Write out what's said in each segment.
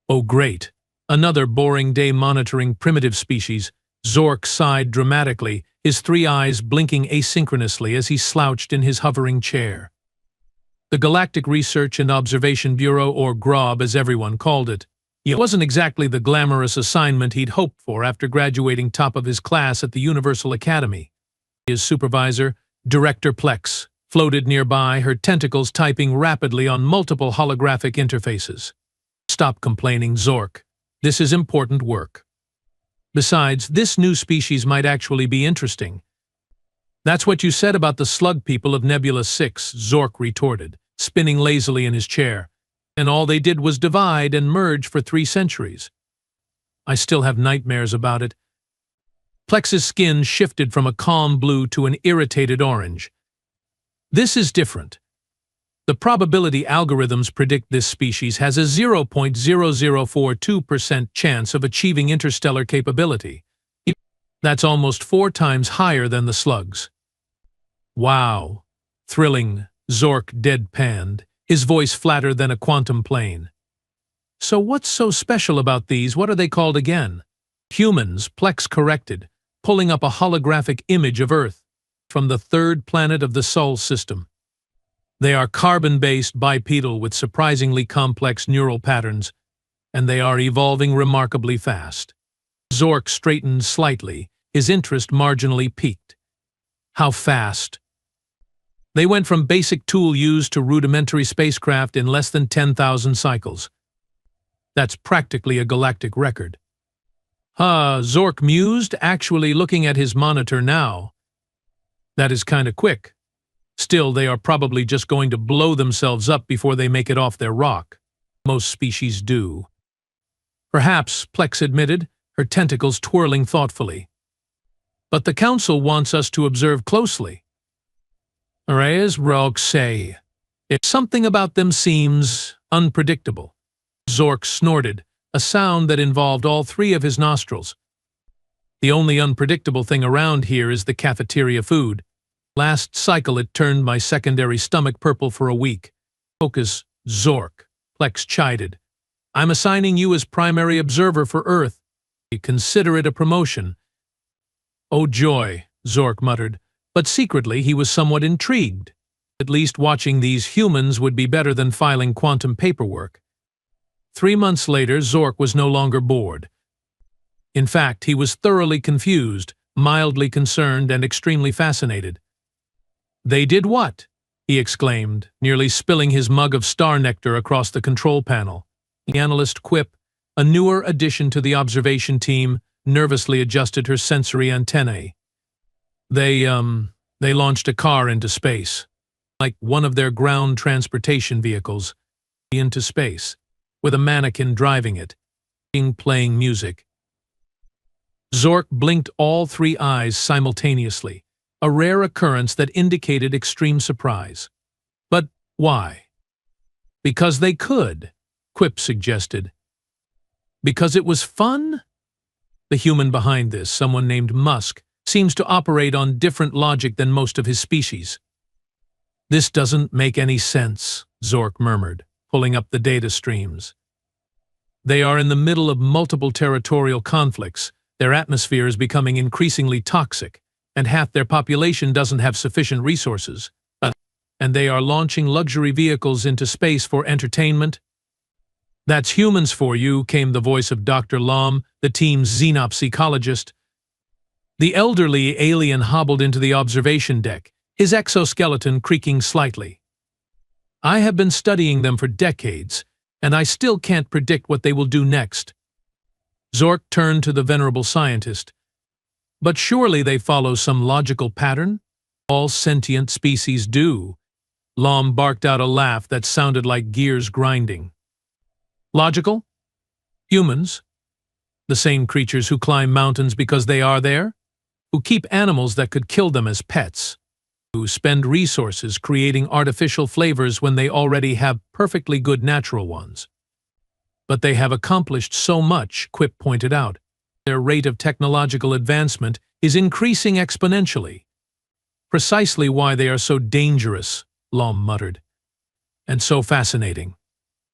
Oh great, another boring day monitoring primitive species. Zork sighed dramatically, his three eyes blinking asynchronously as he slouched in his hovering chair. The Galactic Research and Observation Bureau, or GROB as everyone called it, wasn't exactly the glamorous assignment he'd hoped for after graduating top of his class at the Universal Academy. His supervisor, Director Plex, floated nearby, her tentacles typing rapidly on multiple holographic interfaces. Stop complaining, Zork. This is important work. Besides, this new species might actually be interesting. That's what you said about the slug people of Nebula 6, Zork retorted, spinning lazily in his chair. And all they did was divide and merge for 3 centuries. I still have nightmares about it. Plex's skin shifted from a calm blue to an irritated orange. This is different. The probability algorithms predict this species has a 0.0042% chance of achieving interstellar capability. That's almost 4 times higher than the slugs. Wow. Thrilling, Zork deadpanned, his voice flatter than a quantum plane. So what's so special about these? What are they called again? Humans, Plex corrected, pulling up a holographic image of Earth from the 3rd planet of the Sol system. They are carbon-based bipedal with surprisingly complex neural patterns, and they are evolving remarkably fast. Zork straightened slightly, his interest marginally piqued. How fast? They went from basic tool use to rudimentary spacecraft in less than 10,000 cycles. That's practically a galactic record. Zork mused, actually looking at his monitor now. That is kinda quick. Still, they are probably just going to blow themselves up before they make it off their rock. Most species do. Perhaps, Plex admitted, her tentacles twirling thoughtfully. But the Council wants us to observe closely. Reyes Rogue say, if something about them seems unpredictable. Zork snorted, a sound that involved all 3 of his nostrils. The only unpredictable thing around here is the cafeteria food. Last cycle it turned my secondary stomach purple for a week. Focus, Zork, Plex chided. I'm assigning you as primary observer for Earth. Consider it a promotion. Oh joy, Zork muttered, but secretly he was somewhat intrigued. At least watching these humans would be better than filing quantum paperwork. 3 months later, Zork was no longer bored. In fact, he was thoroughly confused, mildly concerned, and extremely fascinated. They did what? He exclaimed, nearly spilling his mug of star nectar across the control panel. The analyst Quip, a newer addition to the observation team, nervously adjusted her sensory antennae. They launched a car into space, like one of their ground transportation vehicles, into space, with a mannequin driving it, playing music. Zork blinked all 3 eyes simultaneously, a rare occurrence that indicated extreme surprise. But why? Because they could, Quip suggested. Because it was fun? The human behind this, someone named Musk, seems to operate on different logic than most of his species. This doesn't make any sense, Zork murmured, pulling up the data streams. They are in the middle of multiple territorial conflicts, their atmosphere is becoming increasingly toxic, and half their population doesn't have sufficient resources. And they are launching luxury vehicles into space for entertainment. That's humans for you, came the voice of Dr. Lom, the team's xenopsychologist. The elderly alien hobbled into the observation deck, his exoskeleton creaking slightly. I have been studying them for decades, and I still can't predict what they will do next. Zork turned to the venerable scientist. But surely they follow some logical pattern? All sentient species do. Lom barked out a laugh that sounded like gears grinding. Logical? Humans? The same creatures who climb mountains because they are there? Who keep animals that could kill them as pets? Who spend resources creating artificial flavors when they already have perfectly good natural ones? But they have accomplished so much, Quip pointed out. Their rate of technological advancement is increasing exponentially. Precisely why they are so dangerous, Lom muttered. And so fascinating.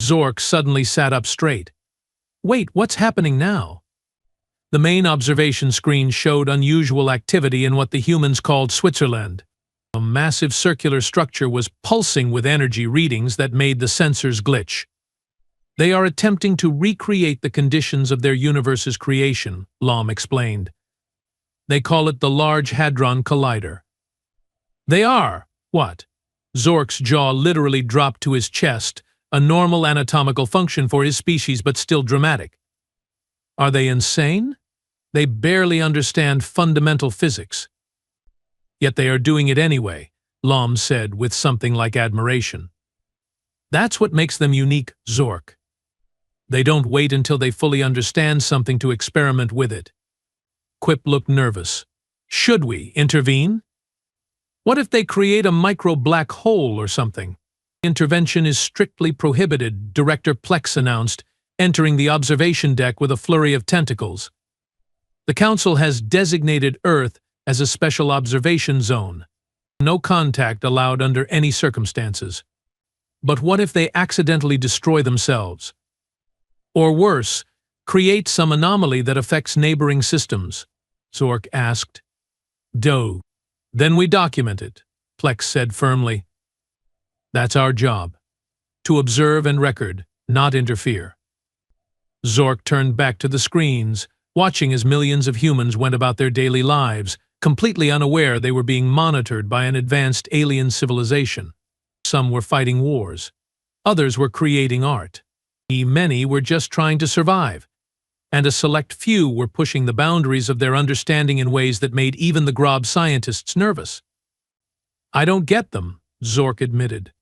Zork suddenly sat up straight. Wait, what's happening now? The main observation screen showed unusual activity in what the humans called Switzerland. A massive circular structure was pulsing with energy readings that made the sensors glitch. They are attempting to recreate the conditions of their universe's creation, Lom explained. They call it the Large Hadron Collider. They are? What? Zork's jaw literally dropped to his chest, a normal anatomical function for his species but still dramatic. Are they insane? They barely understand fundamental physics. Yet they are doing it anyway, Lom said with something like admiration. That's what makes them unique, Zork. They don't wait until they fully understand something to experiment with it. Quip looked nervous. Should we intervene? What if they create a micro-black hole or something? Intervention is strictly prohibited, Director Plex announced, entering the observation deck with a flurry of tentacles. The Council has designated Earth as a special observation zone. No contact allowed under any circumstances. But what if they accidentally destroy themselves? Or worse, create some anomaly that affects neighboring systems? Zork asked. Then we document it, Plex said firmly. That's our job. To observe and record, not interfere. Zork turned back to the screens, watching as millions of humans went about their daily lives, completely unaware they were being monitored by an advanced alien civilization. Some were fighting wars. Others were creating art. Many were just trying to survive. And a select few were pushing the boundaries of their understanding in ways that made even the Grob scientists nervous. I don't get them, Zork admitted.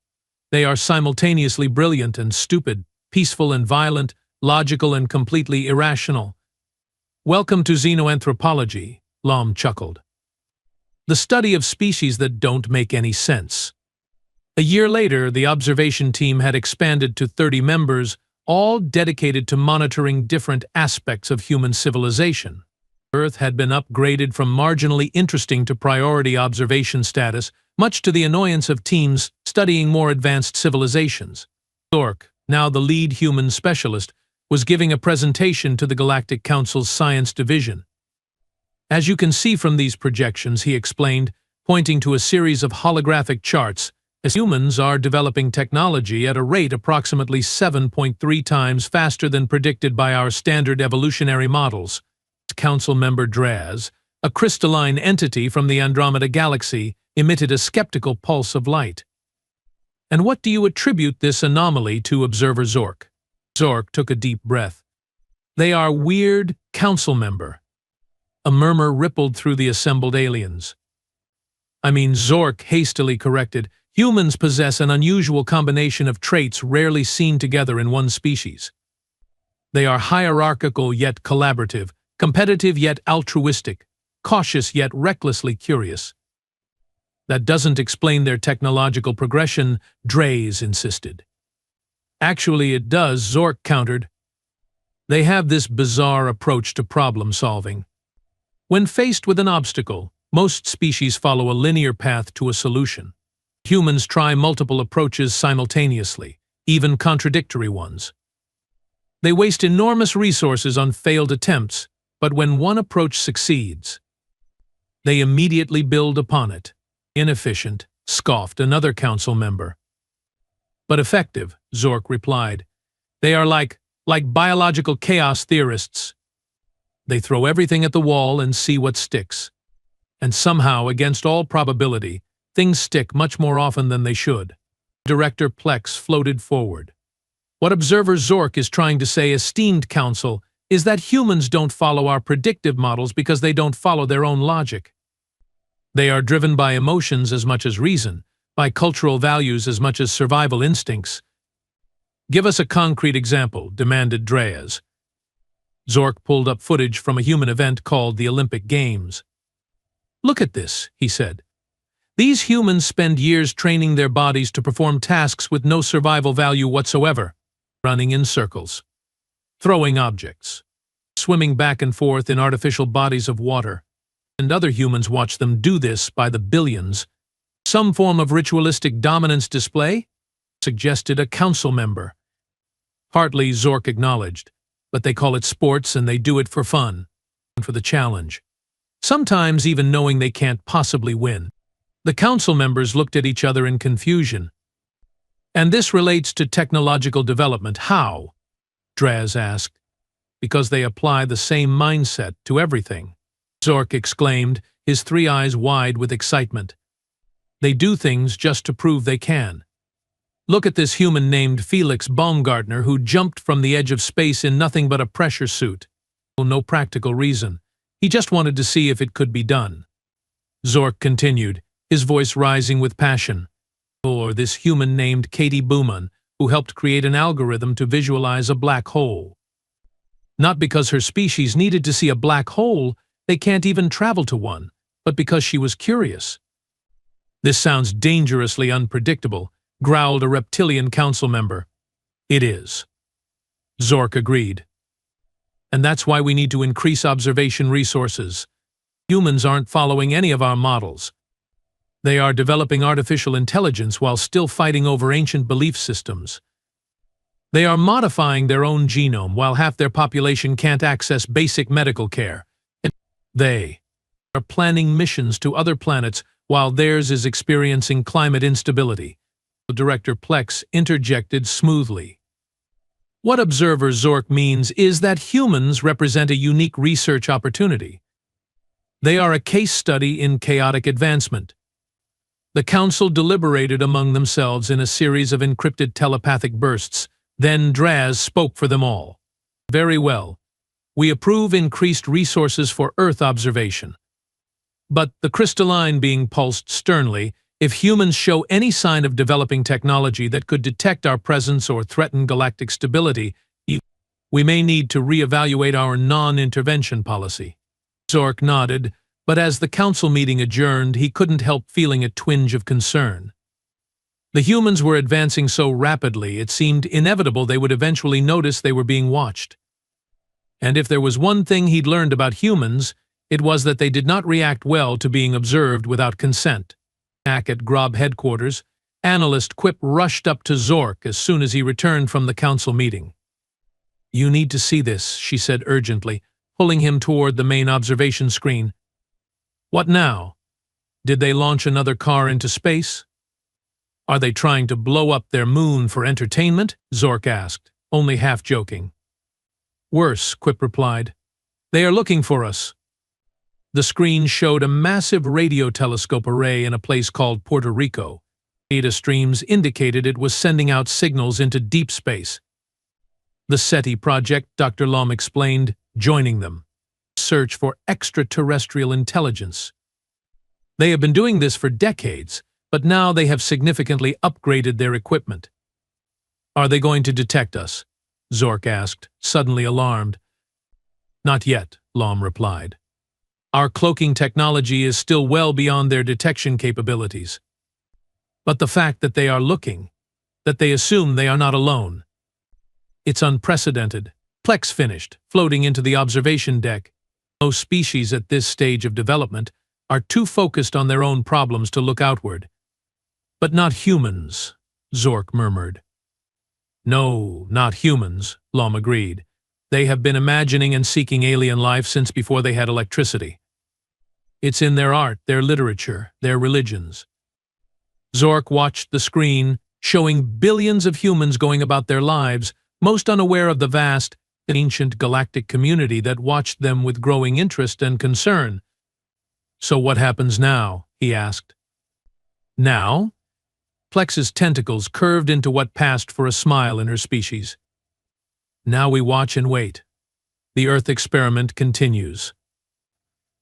They are simultaneously brilliant and stupid, peaceful and violent, logical and completely irrational. Welcome to xenoanthropology, Lom chuckled. The study of species that don't make any sense. A year later, the observation team had expanded to 30 members, all dedicated to monitoring different aspects of human civilization. Earth had been upgraded from marginally interesting to priority observation status, much to the annoyance of teams studying more advanced civilizations. Zork, now the lead human specialist, was giving a presentation to the Galactic Council's Science Division. As you can see from these projections, he explained, pointing to a series of holographic charts, as humans are developing technology at a rate approximately 7.3 times faster than predicted by our standard evolutionary models. Council member Draz, a crystalline entity from the Andromeda Galaxy, emitted a skeptical pulse of light. And what do you attribute this anomaly to, Observer Zork? Zork took a deep breath. They are weird, council member. A murmur rippled through the assembled aliens. Zork hastily corrected, humans possess an unusual combination of traits rarely seen together in one species. They are hierarchical yet collaborative, competitive yet altruistic, cautious yet recklessly curious. That doesn't explain their technological progression, Draz insisted. Actually, it does, Zork countered. They have this bizarre approach to problem solving. When faced with an obstacle, most species follow a linear path to a solution. Humans try multiple approaches simultaneously, even contradictory ones. They waste enormous resources on failed attempts, but when one approach succeeds, they immediately build upon it. Inefficient, scoffed another council member. But effective, Zork replied. They are like biological chaos theorists. They throw everything at the wall and see what sticks. And somehow, against all probability, things stick much more often than they should. Director Plex floated forward. What Observer Zork is trying to say, esteemed council, is that humans don't follow our predictive models because they don't follow their own logic. They are driven by emotions as much as reason, by cultural values as much as survival instincts. Give us a concrete example, demanded Draz. Zork pulled up footage from a human event called the Olympic Games. Look at this, he said. These humans spend years training their bodies to perform tasks with no survival value whatsoever, running in circles, throwing objects, swimming back and forth in artificial bodies of water. And other humans watch them do this by the billions. Some form of ritualistic dominance display? Suggested a council member. Partly, Zork acknowledged. but they call it sports and they do it for fun, for the challenge. Sometimes even knowing they can't possibly win. The council members looked at each other in confusion. And this relates to technological development. How? Draz asked. Because they apply the same mindset to everything. Zork exclaimed, his three eyes wide with excitement. They do things just to prove they can. Look at this human named Felix Baumgartner who jumped from the edge of space in nothing but a pressure suit. No practical reason. He just wanted to see if it could be done. Zork continued, his voice rising with passion. Or this human named Katie Booman, who helped create an algorithm to visualize a black hole. Not because her species needed to see a black hole, they can't even travel to one, but because she was curious. This sounds dangerously unpredictable, growled a reptilian council member. It is. Zork agreed. And that's why we need to increase observation resources. Humans aren't following any of our models. They are developing artificial intelligence while still fighting over ancient belief systems. They are modifying their own genome while half their population can't access basic medical care. And they are planning missions to other planets while theirs is experiencing climate instability. Director Plex interjected smoothly. What Observer Zork means is that humans represent a unique research opportunity. They are a case study in chaotic advancement. The council deliberated among themselves in a series of encrypted telepathic bursts. Then Draz spoke for them all. Very well. We approve increased resources for Earth observation. But the crystalline being pulsed sternly, if humans show any sign of developing technology that could detect our presence or threaten galactic stability, we may need to reevaluate our non-intervention policy. Zork nodded, but as the council meeting adjourned, he couldn't help feeling a twinge of concern. The humans were advancing so rapidly, it seemed inevitable they would eventually notice they were being watched. And if there was one thing he'd learned about humans, it was that they did not react well to being observed without consent. Back at Grob headquarters, analyst Quip rushed up to Zork as soon as he returned from the council meeting. You need to see this, she said urgently, pulling him toward the main observation screen. What now? Did they launch another car into space? Are they trying to blow up their moon for entertainment? Zork asked, only half joking. Worse, Quip replied. They are looking for us. The screen showed a massive radio telescope array in a place called Puerto Rico. Data streams indicated it was sending out signals into deep space. The SETI project, Dr. Lom explained, joining them. Search for extraterrestrial intelligence. They have been doing this for decades, but now they have significantly upgraded their equipment. Are they going to detect us? Zork asked, suddenly alarmed. Not yet, Lom replied. Our cloaking technology is still well beyond their detection capabilities. But the fact that they are looking, that they assume they are not alone. It's unprecedented. Plex finished, floating into the observation deck. Most species at this stage of development are too focused on their own problems to look outward. But not humans, Zork murmured. No, not humans, Lom agreed. They have been imagining and seeking alien life since before they had electricity. It's in their art, their literature, their religions. Zork watched the screen, showing billions of humans going about their lives, most unaware of the vast, ancient galactic community that watched them with growing interest and concern. So what happens now? He asked. Now? Plex's tentacles curved into what passed for a smile in her species. Now we watch and wait. The Earth experiment continues.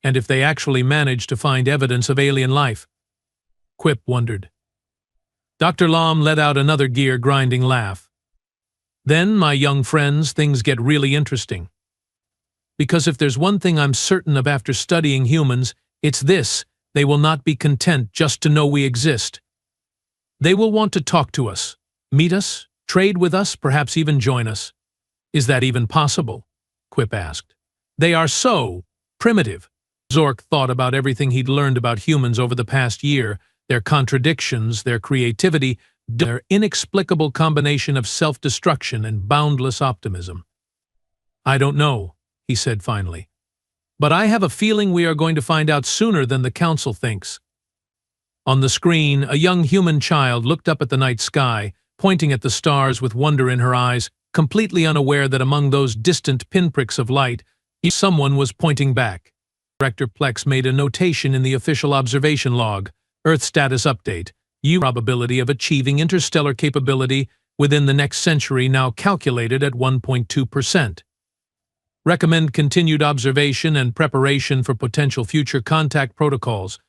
And if they actually manage to find evidence of alien life? Quip wondered. Dr. Lom let out another gear-grinding laugh. Then, my young friends, things get really interesting. Because if there's one thing I'm certain of after studying humans, it's this: they will not be content just to know we exist. They will want to talk to us, meet us, trade with us, perhaps even join us. Is that even possible? Quip asked. They are so primitive. Zork thought about everything he'd learned about humans over the past year, their contradictions, their creativity, their inexplicable combination of self-destruction and boundless optimism. I don't know, he said finally. But I have a feeling we are going to find out sooner than the council thinks. On the screen, a young human child looked up at the night sky, pointing at the stars with wonder in her eyes, completely unaware that among those distant pinpricks of light, someone was pointing back. Director Plex made a notation in the official observation log, Earth status update, probability of achieving interstellar capability within the next century now calculated at 1.2%. Recommend continued observation and preparation for potential future contact protocols.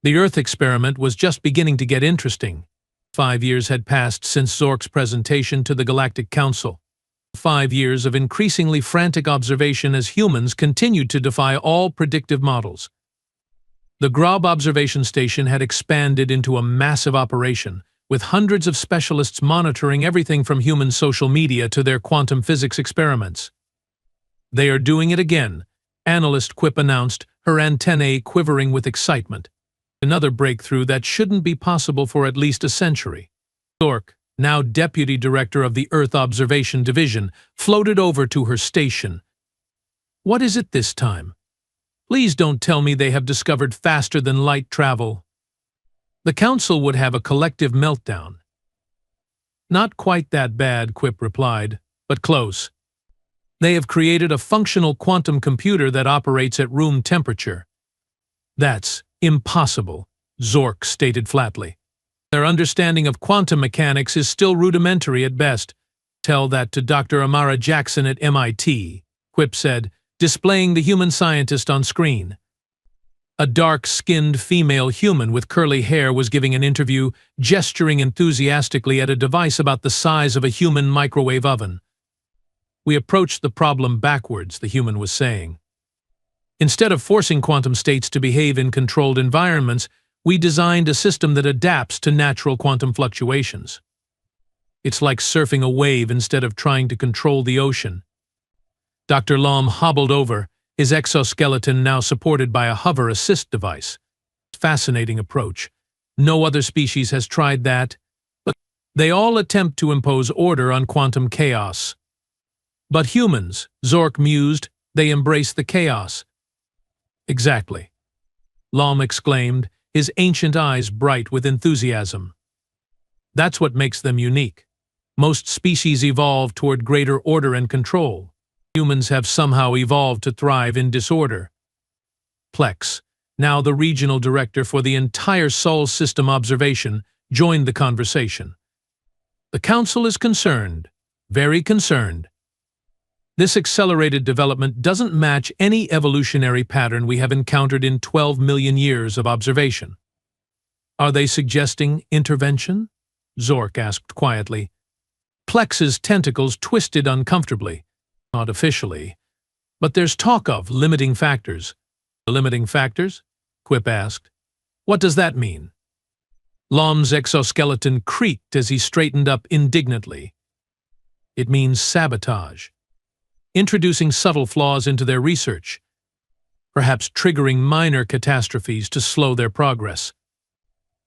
The Earth experiment was just beginning to get interesting. 5 years had passed since Zork's presentation to the Galactic Council. 5 years of increasingly frantic observation as humans continued to defy all predictive models. The Grob observation station had expanded into a massive operation, with hundreds of specialists monitoring everything from human social media to their quantum physics experiments. They are doing it again, analyst Quip announced, her antennae quivering with excitement. Another breakthrough that shouldn't be possible for at least a century. Zork, now deputy director of the Earth Observation Division, floated over to her station. What is it this time? Please don't tell me they have discovered faster than light travel. The council would have a collective meltdown. Not quite that bad, Quip replied, but close. They have created a functional quantum computer that operates at room temperature. That's impossible, Zork stated flatly. Their understanding of quantum mechanics is still rudimentary at best. Tell that to Dr. Amara Jackson at MIT, Quip said, displaying the human scientist on screen. A dark-skinned female human with curly hair was giving an interview, gesturing enthusiastically at a device about the size of a human microwave oven. We approached the problem backwards, the human was saying. Instead of forcing quantum states to behave in controlled environments, we designed a system that adapts to natural quantum fluctuations. It's like surfing a wave instead of trying to control the ocean. Dr. Lom hobbled over, his exoskeleton now supported by a hover assist device. Fascinating approach. No other species has tried that. They all attempt to impose order on quantum chaos. But humans, Zork mused, they embrace the chaos. Exactly. Lom exclaimed, his ancient eyes bright with enthusiasm. That's what makes them unique. Most species evolve toward greater order and control. Humans have somehow evolved to thrive in disorder. Plex, now the regional director for the entire Sol system observation, joined the conversation. The council is concerned, very concerned. This accelerated development doesn't match any evolutionary pattern we have encountered in 12 million years of observation. Are they suggesting intervention? Zork asked quietly. Plex's tentacles twisted uncomfortably. Not officially. But there's talk of limiting factors. Limiting factors? Quip asked. What does that mean? Lom's exoskeleton creaked as he straightened up indignantly. It means sabotage. Introducing subtle flaws into their research, perhaps triggering minor catastrophes to slow their progress.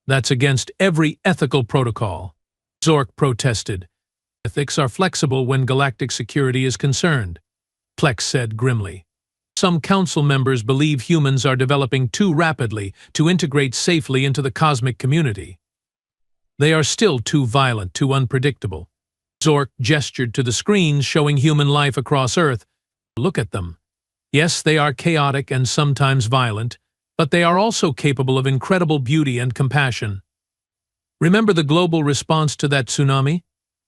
That's against every ethical protocol, Zork protested. Ethics are flexible when galactic security is concerned, Plex said grimly. Some council members believe humans are developing too rapidly to integrate safely into the cosmic community. They are still too violent, too unpredictable. Zork gestured to the screens showing human life across Earth. Look at them. Yes, they are chaotic and sometimes violent, but they are also capable of incredible beauty and compassion. Remember the global response to that tsunami?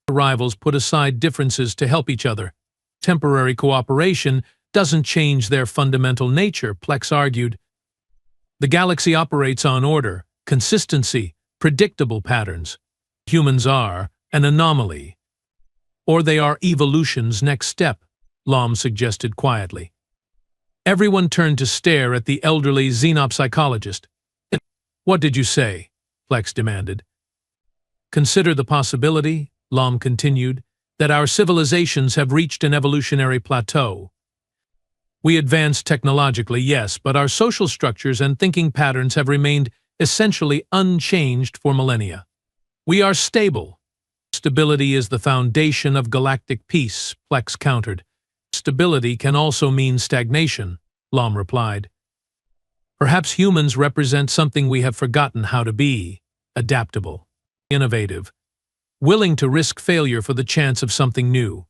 The rivals put aside differences to help each other. Temporary cooperation doesn't change their fundamental nature, Plex argued. The galaxy operates on order, consistency, predictable patterns. Humans are an anomaly. Or they are evolution's next step, Lom suggested quietly. Everyone turned to stare at the elderly xenopsychologist. What did you say? Plex demanded. Consider the possibility, Lom continued, that our civilizations have reached an evolutionary plateau. We advanced technologically, yes, but our social structures and thinking patterns have remained essentially unchanged for millennia. We are stable. Stability is the foundation of galactic peace, Plex countered. Stability can also mean stagnation, Lom replied. Perhaps humans represent something we have forgotten how to be: adaptable, innovative, willing to risk failure for the chance of something new.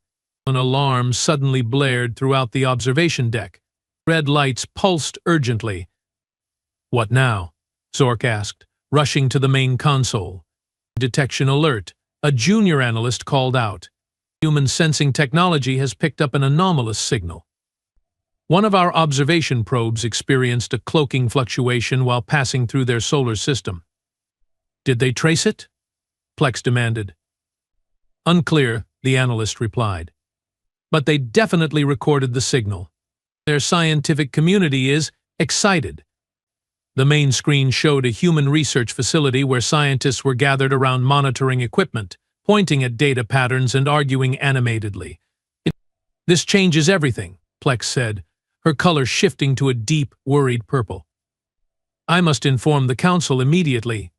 An alarm suddenly blared throughout the observation deck. Red lights pulsed urgently. "What now?" Zork asked, rushing to the main console. "Detection alert," a junior analyst called out. "Human sensing technology has picked up an anomalous signal. One of our observation probes experienced a cloaking fluctuation while passing through their solar system." "Did they trace it?" Plex demanded. "Unclear," the analyst replied. "But they definitely recorded the signal. Their scientific community is excited." The main screen showed a human research facility where scientists were gathered around monitoring equipment, pointing at data patterns and arguing animatedly. "This changes everything," Plex said, her color shifting to a deep, worried purple. "I must inform the council immediately.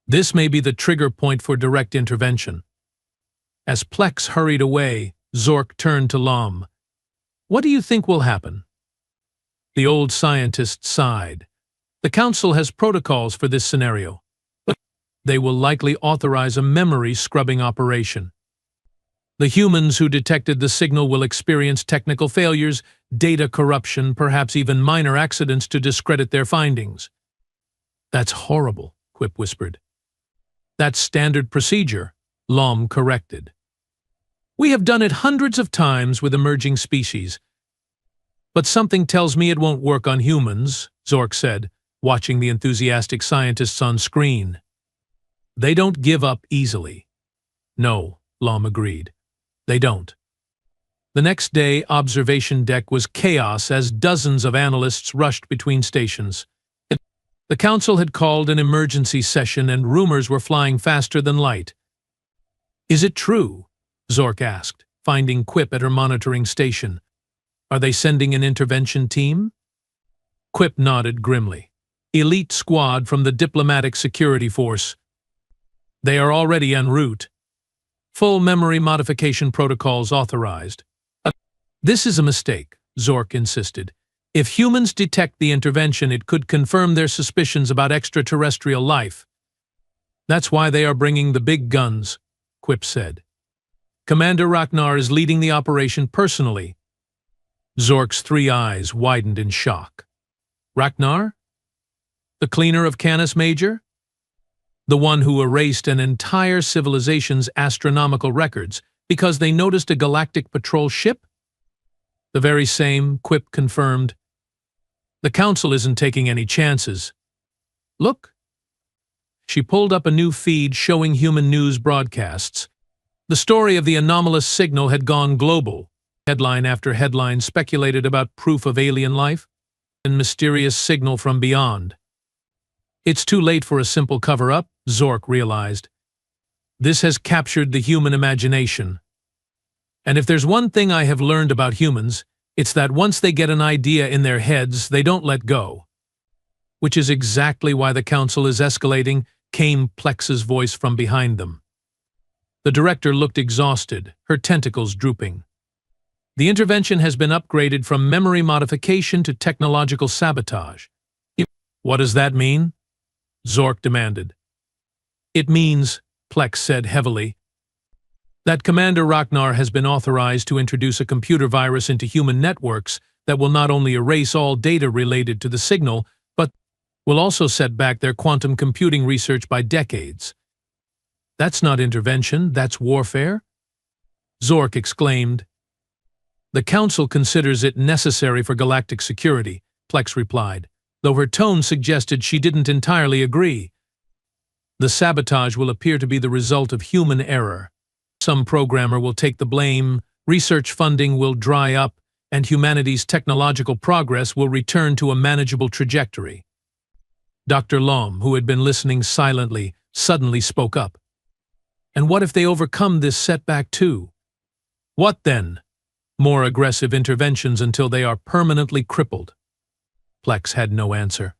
This may be the trigger point for direct intervention." As Plex hurried away, Zork turned to Lom. "What do you think will happen?" The old scientist sighed. "The council has protocols for this scenario, but they will likely authorize a memory scrubbing operation. The humans who detected the signal will experience technical failures, data corruption, perhaps even minor accidents to discredit their findings." "That's horrible," Quip whispered. "That's standard procedure," Lom corrected. "We have done it hundreds of times with emerging species. But something tells me it won't work on humans," Zork said, watching the enthusiastic scientists on screen. "They don't give up easily." "No," Lom agreed. "They don't." The next day, observation deck was chaos as dozens of analysts rushed between stations. The council had called an emergency session and rumors were flying faster than light. "Is it true?" Zork asked, finding Quip at her monitoring station. "Are they sending an intervention team?" Quip nodded grimly. "Elite squad from the Diplomatic Security Force. They are already en route. Full memory modification protocols authorized." "This is a mistake," Zork insisted. "If humans detect the intervention, it could confirm their suspicions about extraterrestrial life." "That's why they are bringing the big guns," Quip said. "Commander Ragnar is leading the operation personally." Zork's three eyes widened in shock. "Ragnar? The cleaner of Canis Major? The one who erased an entire civilization's astronomical records because they noticed a galactic patrol ship?" "The very same," Quip confirmed. "The council isn't taking any chances. Look." She pulled up a new feed showing human news broadcasts. The story of the anomalous signal had gone global. Headline after headline speculated about proof of alien life and mysterious signal from beyond. "It's too late for a simple cover-up," Zork realized. "This has captured the human imagination. And if there's one thing I have learned about humans, it's that once they get an idea in their heads, they don't let go." "Which is exactly why the council is escalating," came Plex's voice from behind them. The director looked exhausted, her tentacles drooping. "The intervention has been upgraded from memory modification to technological sabotage." "What does that mean?" Zork demanded. "It means," Plex said heavily, "that Commander Ragnar has been authorized to introduce a computer virus into human networks that will not only erase all data related to the signal, but will also set back their quantum computing research by decades." "That's not intervention, that's warfare?" Zork exclaimed. "The Council considers it necessary for galactic security," Plex replied, though her tone suggested she didn't entirely agree. "The sabotage will appear to be the result of human error. Some programmer will take the blame, research funding will dry up, and humanity's technological progress will return to a manageable trajectory." Dr. Lom, who had been listening silently, suddenly spoke up. "And what if they overcome this setback too?" "What then?" "More aggressive interventions until they are permanently crippled." Plex had no answer.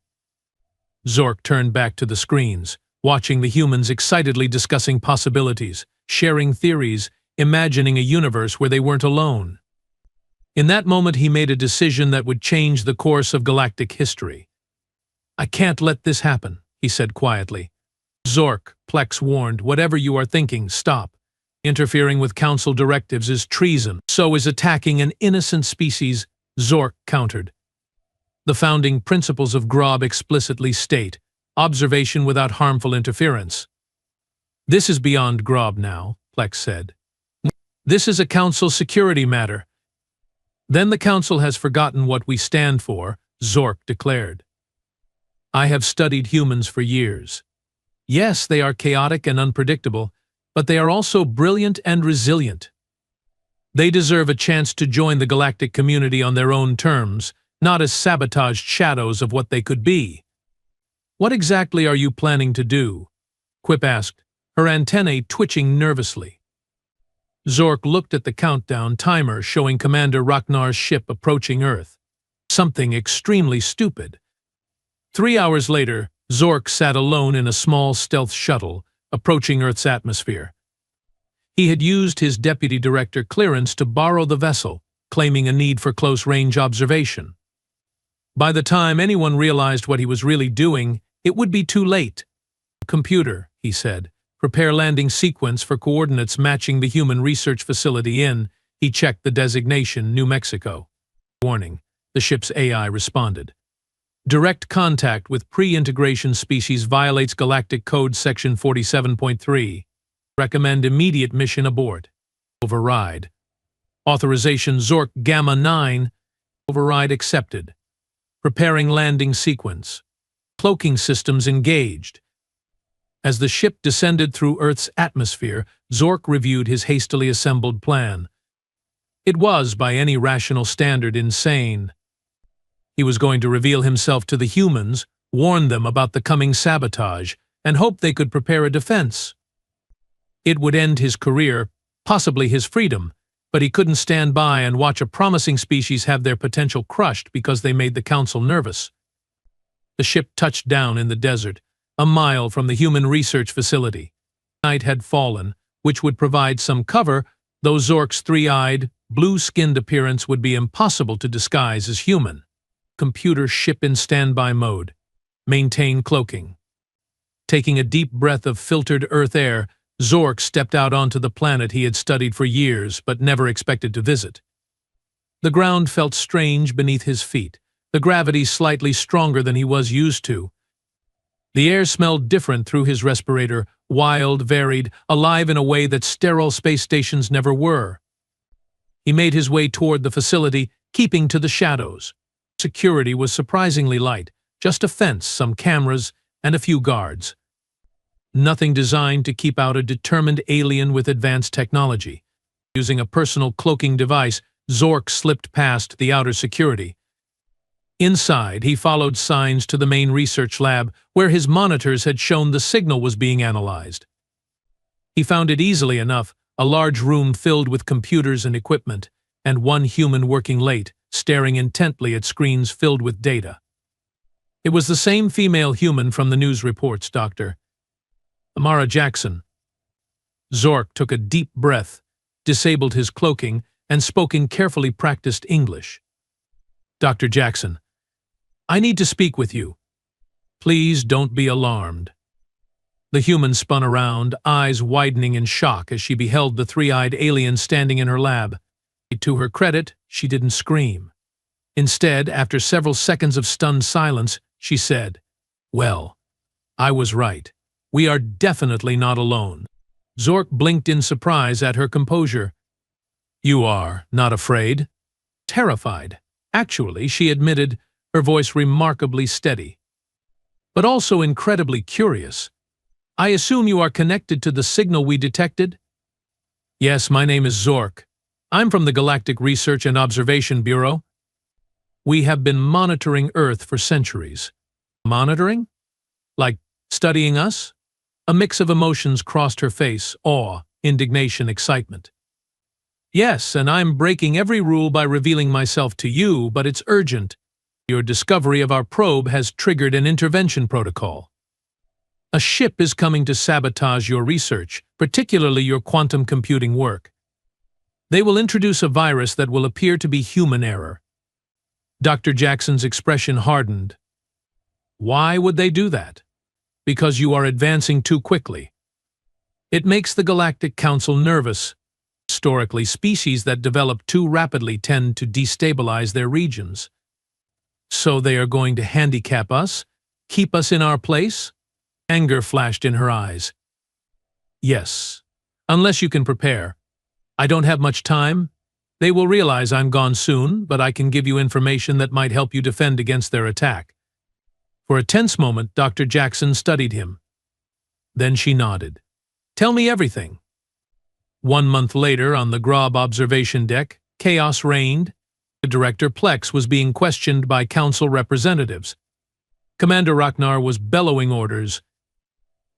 Zork turned back to the screens, watching the humans excitedly discussing possibilities, sharing theories, imagining a universe where they weren't alone. In that moment, he made a decision that would change the course of galactic history. "I can't let this happen," he said quietly. "Zork," Plex warned, "whatever you are thinking, stop. Interfering with Council directives is treason. So is attacking an innocent species," Zork countered. "The founding principles of GROB explicitly state observation without harmful interference." "This is beyond GROB now," Plex said. "This is a Council security matter." "Then the Council has forgotten what we stand for," Zork declared. "I have studied humans for years. Yes, they are chaotic and unpredictable, but they are also brilliant and resilient. They deserve a chance to join the galactic community on their own terms, not as sabotaged shadows of what they could be." "What exactly are you planning to do?" Quip asked, her antennae twitching nervously. Zork looked at the countdown timer showing Commander Rachnar's ship approaching Earth. Something extremely stupid. 3 hours later, Zork sat alone in a small stealth shuttle, approaching Earth's atmosphere. He had used his deputy director clearance to borrow the vessel, claiming a need for close-range observation. By the time anyone realized what he was really doing, it would be too late. "Computer," he said, "prepare landing sequence for coordinates matching the human research facility in." He checked the designation, New Mexico. "Warning," the ship's AI responded. "Direct contact with pre-integration species violates Galactic Code Section 47.3. Recommend immediate mission abort." Override. Authorization Zork Gamma 9. Override accepted. Preparing landing sequence. Cloaking systems engaged. As the ship descended through Earth's atmosphere, Zork reviewed his hastily assembled plan. It was, by any rational standard, insane. He was going to reveal himself to the humans, warn them about the coming sabotage, and hope they could prepare a defense. It would end his career, possibly his freedom, but he couldn't stand by and watch a promising species have their potential crushed because they made the Council nervous. The ship touched down in the desert, a mile from the human research facility. Night had fallen, which would provide some cover, though Zork's three-eyed, blue-skinned appearance would be impossible to disguise as human. Computer ship in standby mode. Maintain cloaking. Taking a deep breath of filtered Earth air, Zork stepped out onto the planet he had studied for years but never expected to visit. The ground felt strange beneath his feet, the gravity slightly stronger than he was used to. The air smelled different through his respirator, wild, varied, alive in a way that sterile space stations never were. He made his way toward the facility, keeping to the shadows. Security was surprisingly light, just a fence, some cameras, and a few guards. Nothing designed to keep out a determined alien with advanced technology. Using a personal cloaking device, Zork slipped past the outer security. Inside, he followed signs to the main research lab, where his monitors had shown the signal was being analyzed. He found it easily enough, a large room filled with computers and equipment, and one human working late, staring intently at screens filled with data. It was the same female human from the news reports, Dr. Amara Jackson. Zork took a deep breath, disabled his cloaking, and spoke in carefully practiced English. "Dr. Jackson, I need to speak with you. Please don't be alarmed." The human spun around, eyes widening in shock as she beheld the three-eyed alien standing in her lab. To her credit, she didn't scream. Instead, after several seconds of stunned silence, she said, "Well, I was right. We are definitely not alone." Zork blinked in surprise at her composure. "You are not afraid?" "Terrified. Actually," she admitted, her voice remarkably steady. "But also incredibly curious. I assume you are connected to the signal we detected?" "Yes, my name is Zork. I'm from the Galactic Research and Observation Bureau. We have been monitoring Earth for centuries." "Monitoring? Like studying us?" A mix of emotions crossed her face, awe, indignation, excitement. "Yes, and I'm breaking every rule by revealing myself to you, but it's urgent. Your discovery of our probe has triggered an intervention protocol. A ship is coming to sabotage your research, particularly your quantum computing work. They will introduce a virus that will appear to be human error. Dr. Jackson's expression hardened. Why would they do that? Because you are advancing too quickly. It makes the Galactic Council nervous. Historically, species that develop too rapidly tend to destabilize their regions. So they are going to handicap us? Keep us in our place? Anger flashed in her eyes. Yes, unless you can prepare. I don't have much time. They will realize I'm gone soon, but I can give you information that might help you defend against their attack. For a tense moment, Dr. Jackson studied him. Then she nodded. Tell me everything. 1 month later, on the Grob observation deck, chaos reigned. Director Plex was being questioned by council representatives. Commander Rachnar was bellowing orders,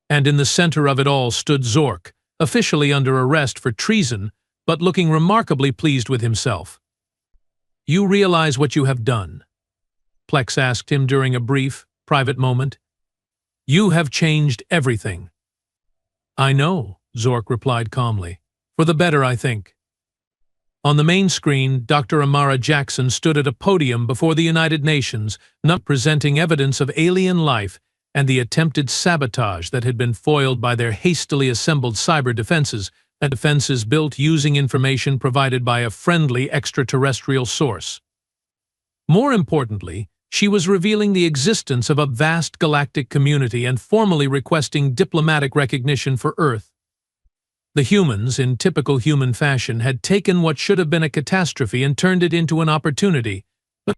and in the center of it all stood Zork, officially under arrest for treason, but looking remarkably pleased with himself. You realize what you have done? Plex asked him during a brief, private moment. You have changed everything. I know, Zork replied calmly. For the better, I think. On the main screen, Dr. Amara Jackson stood at a podium before the United Nations, not presenting evidence of alien life and the attempted sabotage that had been foiled by their hastily assembled cyber defenses, defenses built using information provided by a friendly extraterrestrial source. More importantly, she was revealing the existence of a vast galactic community and formally requesting diplomatic recognition for Earth. The humans, in typical human fashion, had taken what should have been a catastrophe and turned it into an opportunity. But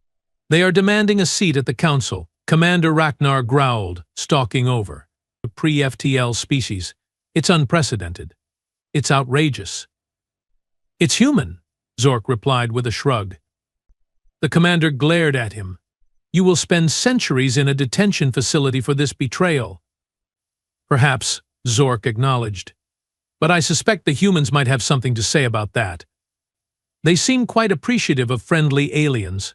they are demanding a seat at the council, Commander Rachnar growled, stalking over. The pre-FTL species. It's unprecedented. It's outrageous. It's human, Zork replied with a shrug. The commander glared at him. You will spend centuries in a detention facility for this betrayal. Perhaps, Zork acknowledged. But I suspect the humans might have something to say about that. They seem quite appreciative of friendly aliens.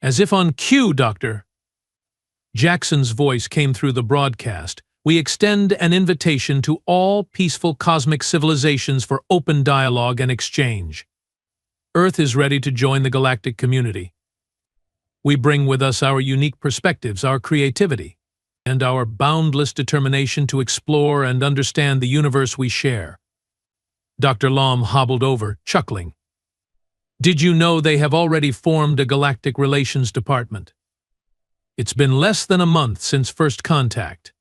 As if on cue, Doctor. Jackson's voice came through the broadcast. We extend an invitation to all peaceful cosmic civilizations for open dialogue and exchange. Earth is ready to join the galactic community. We bring with us our unique perspectives, our creativity, and our boundless determination to explore and understand the universe we share. Dr. Lom hobbled over, chuckling. Did you know they have already formed a galactic relations department? It's been less than a month since first contact.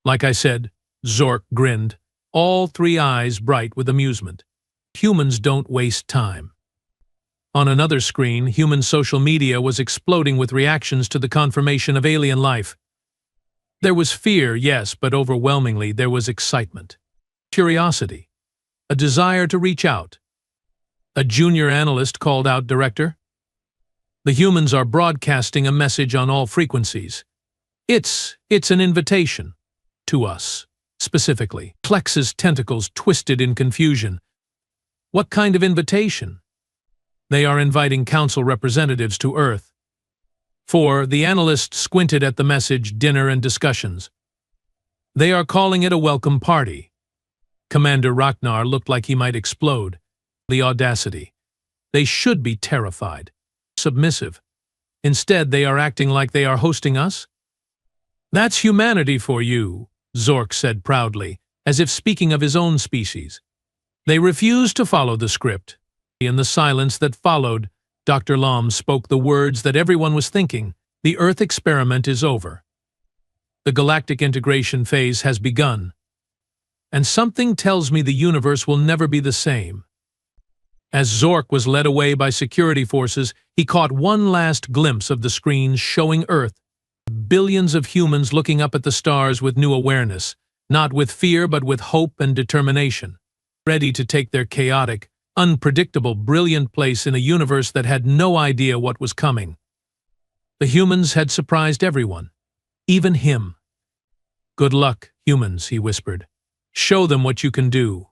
Like I said, Zork grinned, all three eyes bright with amusement. Humans don't waste time. On another screen, human social media was exploding with reactions to the confirmation of alien life. There was fear, yes, but overwhelmingly there was excitement. Curiosity. A desire to reach out. A junior analyst called out, Director. The humans are broadcasting a message on all frequencies. It's an invitation. To us, specifically. Plex's tentacles twisted in confusion. What kind of invitation? They are inviting council representatives to Earth. For the analyst squinted at the message, dinner and discussions. They are calling it a welcome party. Commander Rachnar looked like he might explode. The audacity. They should be terrified. Submissive. Instead, they are acting like they are hosting us? That's humanity for you, Zork said proudly, as if speaking of his own species. They refused to follow the script. In the silence that followed, Dr. Lom spoke the words that everyone was thinking. The Earth experiment is over. The galactic integration phase has begun. And something tells me the universe will never be the same. As Zork was led away by security forces, he caught one last glimpse of the screens showing Earth. Billions of humans looking up at the stars with new awareness, not with fear but with hope and determination, ready to take their chaotic, unpredictable, brilliant place in a universe that had no idea what was coming. The humans had surprised everyone, even him. Good luck, humans, he whispered. Show them what you can do.